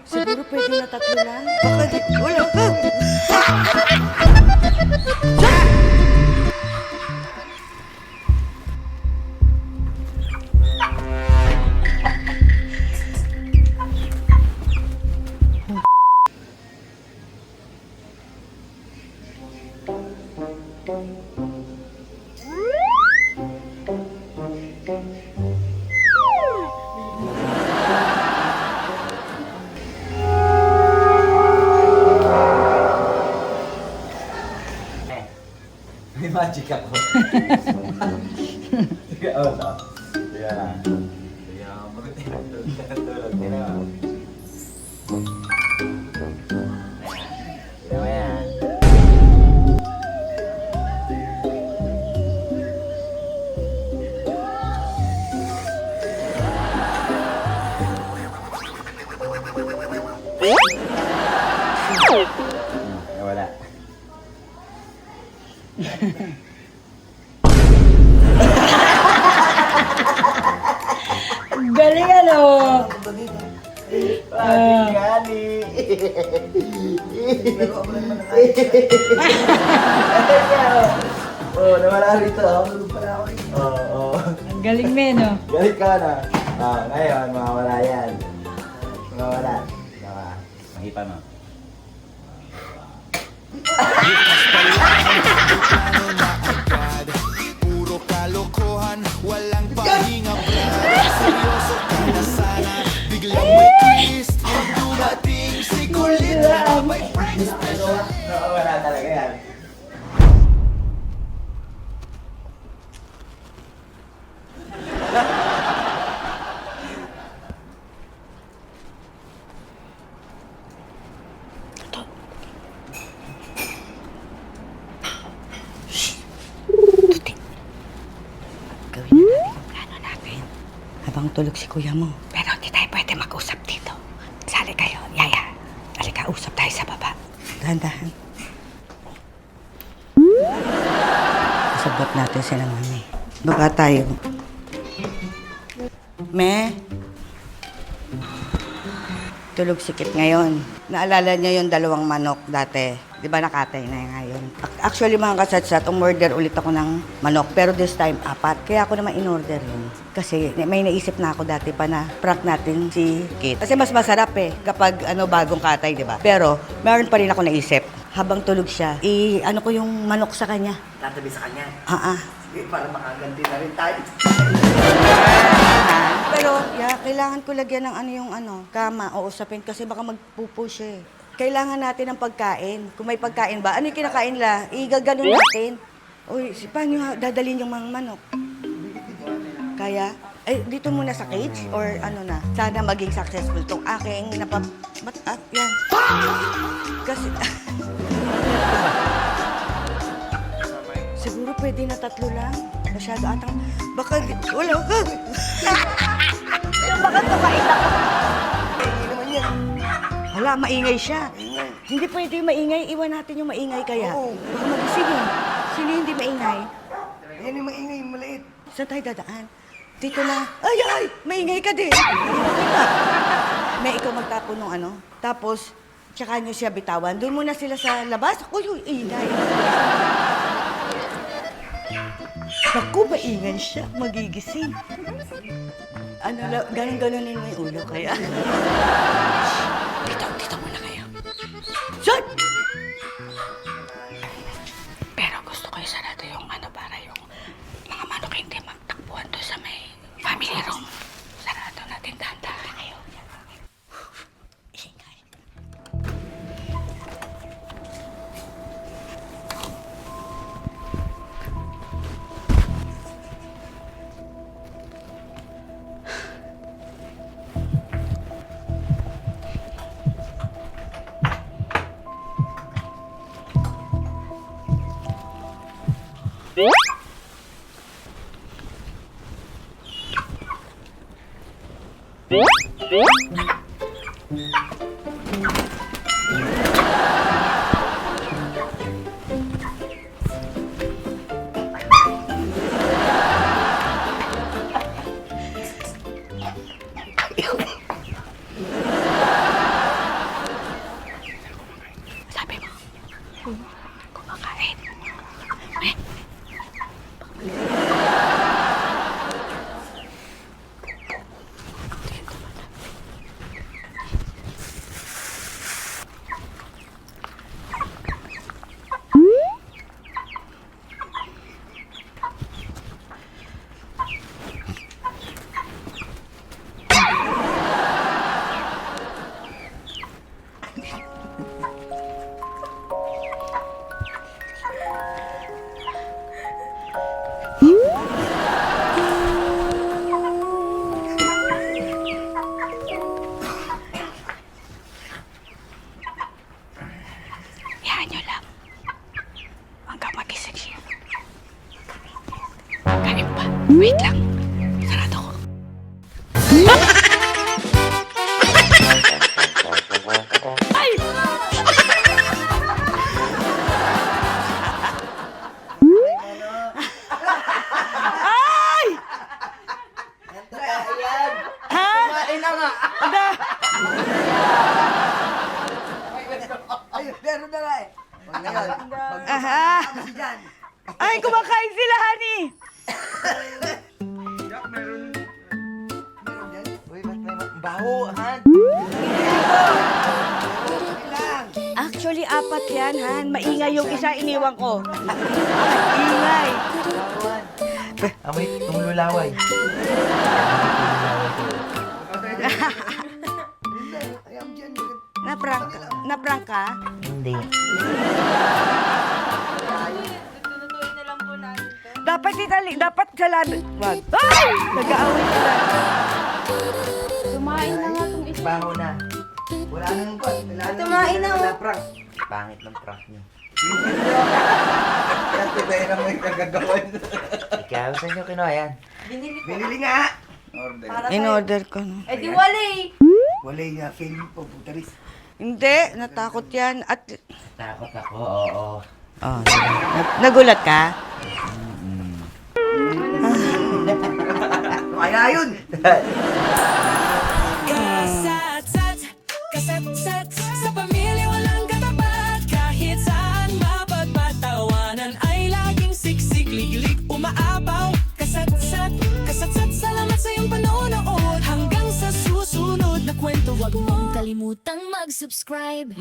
Siguro pwede na tatlo lang. Baka di, wala ka. May magic ako. Sige, oh, so. Sige na. Sige na. Magtulog ka ng tulog. Sige na. Sige mo yan. Wala. Galing ano? Gani. Oh, nawala rito. Tulog pala ako rito. Oo. Ang galing men, no? Galit ka na. Ngayon, mawawala yan. Mawawala. Diba? Mahipa mo. Puro kalokohan, walang pahinga plan. Seryoso ka na sana, biglang may twist. Nung dumating si kulit na may price. Nawawala talaga yan. Gawin na natin yung plano natin. Habang tulog si kuya mo. Pero hindi tayo pwede mag-usap dito. Sali kayo. Yaya, halika, usap tayo sa baba. Dahan-dahan. Kasabot natin sila mami. Baba tayo. Me? Tulog sikip ngayon. Naalala niyo yung dalawang manok dati. Di ba nakatay na ngayon? Actually mga kasatsat, umorder ulit ako ng manok. Pero this time, 4. Kaya ako naman in-order yun. Kasi may naisip na ako dati pa na prank natin si Kit. Kasi mas masarap kapag bagong katay, di ba? Pero meron pa rin ako naisip. Habang tulog siya, ano ko yung manok sa kanya. Tatabi sa kanya. Sige, Para makaganti na rin tayo. Pero, kailangan ko lagyan ng yung kama o usapin kasi baka magpupo siya. Kailangan natin ng pagkain. Kung may pagkain ba, ano yung kinakain la? Igaganon natin. Uy, paano dadalhin yung mga manok? Kaya, dito muna sa cage or na? Sana maging successful tong aking yan. Kasi, siguro pwede na 3 lang. Masyado atang, baka, wala ka. Baka tumain ako. Hindi naman yan. Hala, maingay siya. Hindi pwede maingay. Iwan natin yung maingay kaya. Oo. Baka magising yun. Sino hindi maingay? Yan yung maingay, yung maliit. Saan tayo dadaan? Dito na. Ay! Maingay ka din. Kita. May ikaw magtapon ng Tapos, tsaka nyo siya bitawan. Doon muna sila sa labas. Uy, ingay. Naku, maingay siya. Magigising. Ganon-ganonin mo yung ulo kaya. Dito muna kayo. Shut! Pero gusto ko isarado yung para yung mga manok hindi magtakbuhan doon sa may family room. Sarado natin dahan-dahan kayo. Ingay. Wait lang. Sarado ko. Ay! Ay! Ha? Kumain na nga! Ada! Ay, meron na nga eh. Huwag na yun. Aha! Kasi dyan. Ay, kumakain sila, honey! Meron dyan? Uy, ba't may baho, Han? Actually, apat yan, Han. Maingay yung isa, iniwan ko. Ingay. Bahuan. Amoy tumululaway. Ayam dyan. Naprank ka? Hindi. Dapat sa labi. Wag. Ay! Nag-aaway sila. Kumain na nga itong isa. Baho na. Wala nang kot. Tumain na, oh. prank. Pangit ng prank niyo. Kasi tayo naman yung kagagawan. Ikaw, saan nyo kinuha yan? Binili ko. Binili nga! Order. Para In-order ko na. Eh di wala eh. Wala nga, feeling po, putaris. Hindi, natakot yan. At, Takot ako, oo. oh, nagulat ka? Kaya yun! Kasat-sat, kasat-sat Sa pamilya walang katapat Kahit saan mapagpatawanan Ay laging siksik, liglig, umaapaw Kasat-sat, kasat-sat Salamat sa iyong panonood Hanggang sa susunod na kwento Huwag mong kalimutang mag-subscribe